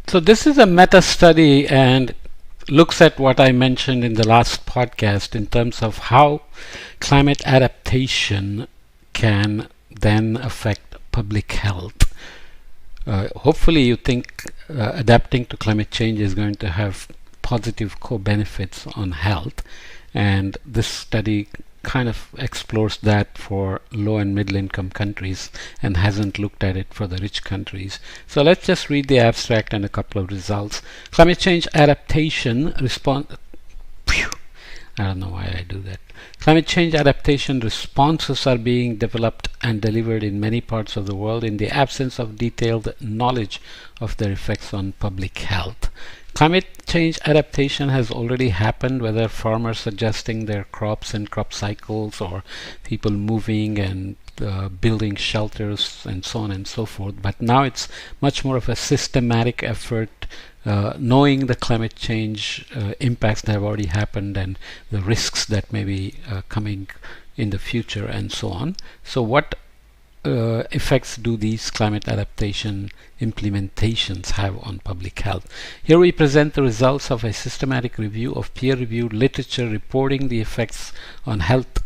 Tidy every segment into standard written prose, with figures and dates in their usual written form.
So this is a meta study and looks at what I mentioned in the last podcast in terms of how climate adaptation can then affect public health. Hopefully you think adapting to climate change is going to have positive co-benefits on health, and this study kind of explores that for low and middle income countries and hasn't looked at it for the rich countries. So let's just read the abstract and a couple of results. Climate change adaptation response. I don't know why I do that. Climate change adaptation responses are being developed and delivered in many parts of the world in the absence of detailed knowledge of their effects on public health. Climate change adaptation has already happened, whether farmers adjusting their crops and crop cycles, or people moving and building shelters and so on and so forth. But now it's much more of a systematic effort, knowing the climate change impacts that have already happened and the risks that may be coming in the future and so on. So what effects do these climate adaptation implementations have on public health? Here we present the results of a systematic review of peer-reviewed literature reporting the effects on health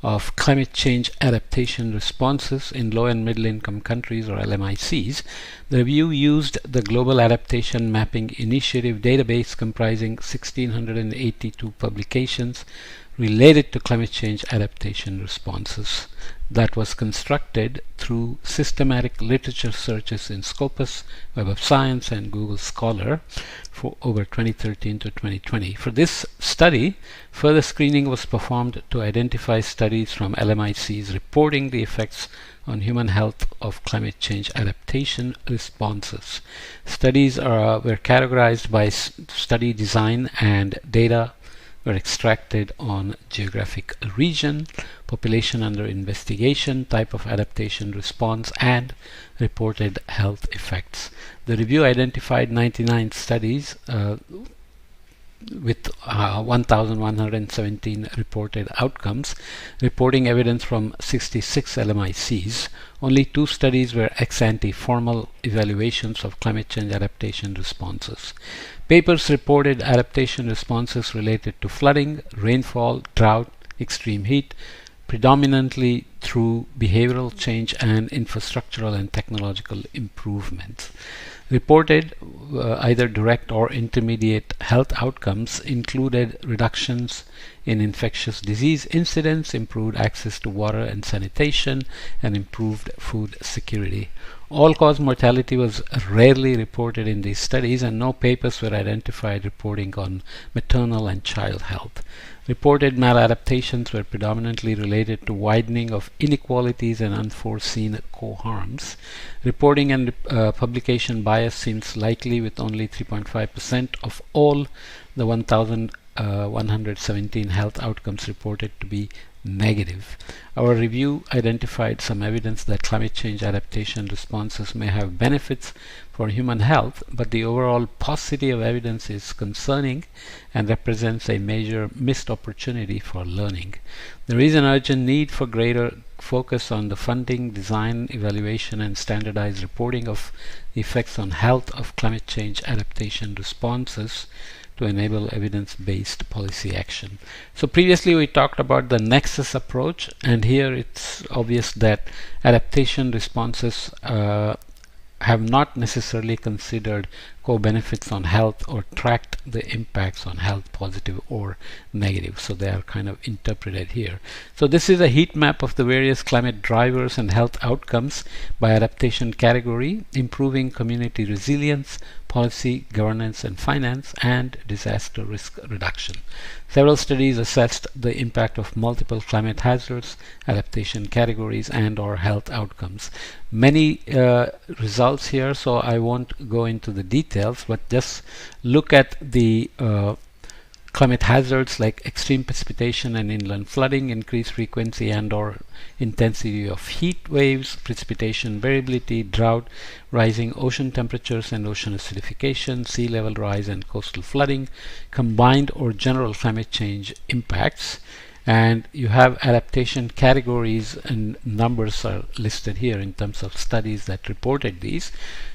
of climate change adaptation responses in low and middle income countries, or LMICs. The review used the Global Adaptation Mapping Initiative database comprising 1,682 publications related to climate change adaptation responses that was constructed through systematic literature searches in Scopus, Web of Science, and Google Scholar for over 2013 to 2020. For this study, further screening was performed to identify studies from LMICs reporting the effects on human health of climate change adaptation responses. Studies were categorized by study design, and data were extracted on geographic region, population under investigation, type of adaptation response, and reported health effects. The review identified 99 studies with 1,117 reported outcomes, reporting evidence from 66 LMICs. Only 2 studies were ex-ante formal evaluations of climate change adaptation responses. Papers reported adaptation responses related to flooding, rainfall, drought, extreme heat, predominantly through behavioral change and infrastructural and technological improvements. Reported either direct or intermediate health outcomes included reductions in infectious disease incidence, improved access to water and sanitation, and improved food security. All-cause mortality was rarely reported in these studies, and no papers were identified reporting on maternal and child health. Reported maladaptations were predominantly related to widening of inequalities and unforeseen co-harms. Reporting and publication bias seems likely, with only 3.5% of all the 1,117 health outcomes reported to be negative. Our review identified some evidence that climate change adaptation responses may have benefits for human health, but the overall paucity of evidence is concerning and represents a major missed opportunity for learning. There is an urgent need for greater focus on the funding, design, evaluation, and standardized reporting of the effects on health of climate change adaptation responses to enable evidence-based policy action. So previously we talked about the nexus approach, and here it's obvious that adaptation responses have not necessarily considered co-benefits on health or tracked the impacts on health, positive or negative. So they are kind of interpreted here. So this is a heat map of the various climate drivers and health outcomes by adaptation category: improving community resilience, policy, governance and finance, and disaster risk reduction. Several studies assessed the impact of multiple climate hazards, adaptation categories, and/or health outcomes. Many results here, so I won't go into the details, but just look at the climate hazards like extreme precipitation and inland flooding, increased frequency and/or intensity of heat waves, precipitation variability, drought, rising ocean temperatures and ocean acidification, sea level rise and coastal flooding, combined or general climate change impacts. and you have adaptation categories, and numbers are listed here in terms of studies that reported these.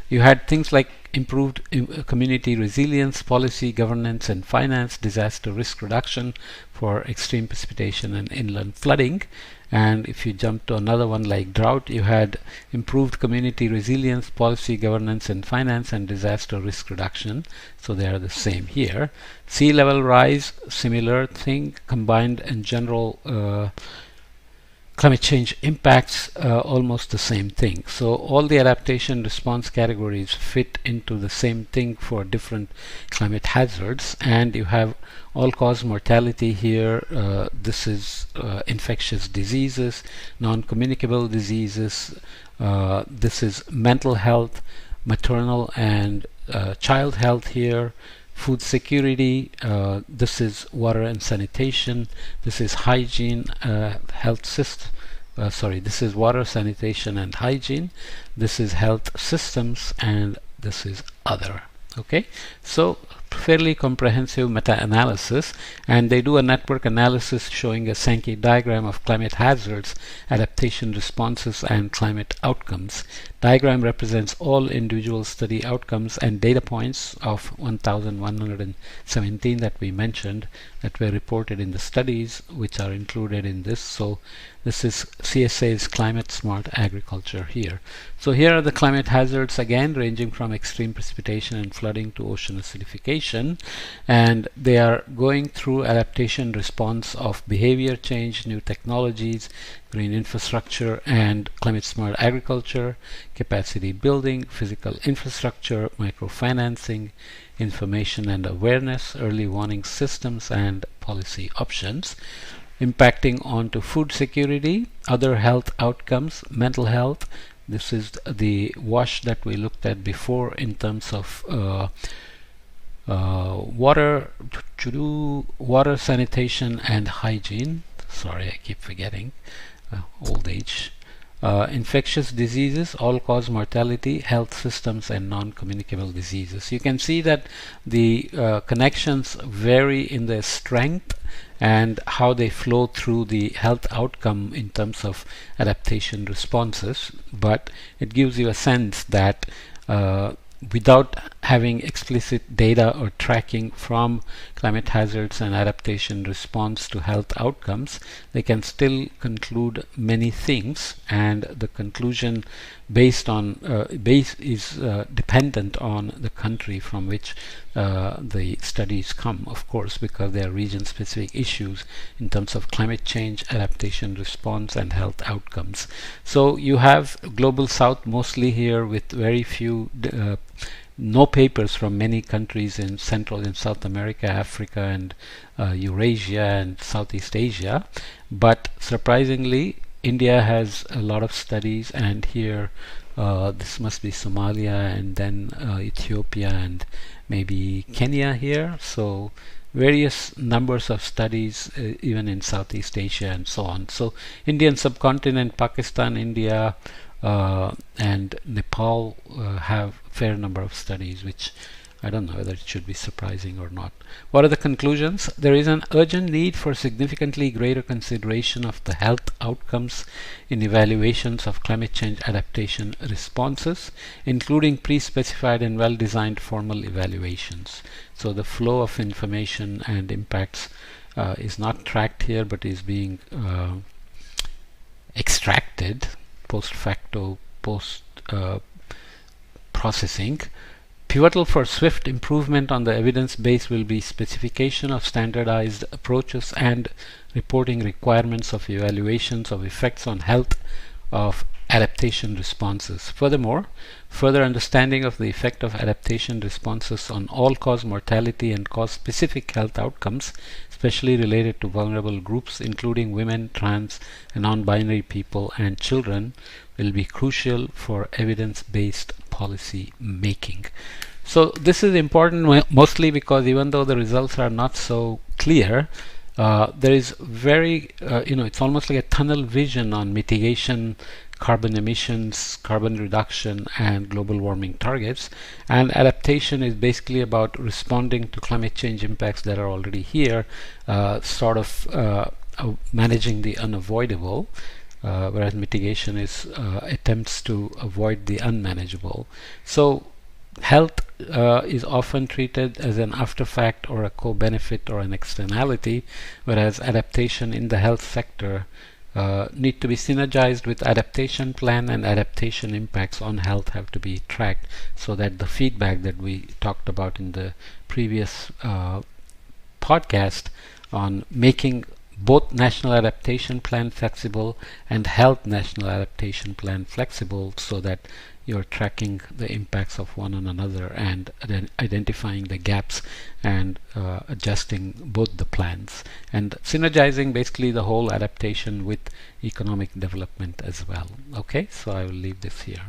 You had things like improved community resilience, policy, governance and finance, disaster risk reduction for extreme precipitation and inland flooding. And if you jump to another one like drought, you had improved community resilience, policy, governance and finance, and disaster risk reduction. So they are the same here. Sea level rise, similar thing, combined and general climate change impacts, almost the same thing. So all the adaptation response categories fit into the same thing for different climate hazards, and you have all-cause mortality here. This is infectious diseases, non-communicable diseases. This is mental health, maternal and child health here. Food security, this is water and sanitation, this is hygiene, health system, this is water, sanitation and hygiene, this is health systems, and this is other. Okay, so fairly comprehensive meta-analysis, and they do a network analysis showing a Sankey diagram of climate hazards, adaptation responses and climate outcomes. Diagram represents all individual study outcomes and data points of 1117 that we mentioned that were reported in the studies, which are included in this. So this is CSA's climate smart agriculture here. So here are the climate hazards again, ranging from extreme precipitation and flooding to ocean acidification, and they are going through adaptation response of behavior change, new technologies, green infrastructure and climate smart agriculture, capacity building, physical infrastructure, microfinancing, information and awareness, early warning systems and policy options. Impacting onto food security, other health outcomes, mental health. This is the wash that we looked at before in terms of water, sanitation and hygiene. Sorry, I keep forgetting. Old age. Infectious diseases, all-cause mortality, health systems and non-communicable diseases. You can see that the connections vary in their strength and how they flow through the health outcome in terms of adaptation responses, but it gives you a sense that without having explicit data or tracking from climate hazards and adaptation response to health outcomes, they can still conclude many things, and the conclusion based on is dependent on the country from which the studies come, of course, because they are region specific issues in terms of climate change, adaptation response and health outcomes. So you have global south mostly here, with very few no papers from many countries in Central and South America, Africa and Eurasia and Southeast Asia, but surprisingly India has a lot of studies, and here this must be Somalia and then Ethiopia and maybe Kenya here. So various numbers of studies even in Southeast Asia and so on. So Indian subcontinent, Pakistan, India and Nepal have a fair number of studies, which I don't know whether it should be surprising or not. What are the conclusions? There is an urgent need for significantly greater consideration of the health outcomes in evaluations of climate change adaptation responses, including pre-specified and well-designed formal evaluations. So the flow of information and impacts is not tracked here, but is being extracted post facto, post processing. Pivotal for swift improvement on the evidence base will be specification of standardized approaches and reporting requirements of evaluations of effects on health of adaptation responses. Furthermore, further understanding of the effect of adaptation responses on all-cause mortality and cause-specific health outcomes, especially related to vulnerable groups including women, trans and non-binary people and children, will be crucial for evidence-based policy making. So this is important mostly because even though the results are not so clear, there is very, it's almost like a tunnel vision on mitigation, carbon emissions, carbon reduction and global warming targets. And adaptation is basically about responding to climate change impacts that are already here, managing the unavoidable, whereas mitigation is attempts to avoid the unmanageable. So health is often treated as an afterfact or a co-benefit or an externality, whereas adaptation in the health sector need to be synergized with adaptation plan, and adaptation impacts on health have to be tracked so that the feedback that we talked about in the previous podcast on making both National Adaptation Plan flexible and Health National Adaptation Plan flexible, so that you're tracking the impacts of one on another and then identifying the gaps and adjusting both the plans and synergizing basically the whole adaptation with economic development as well. Okay, so I will leave this here.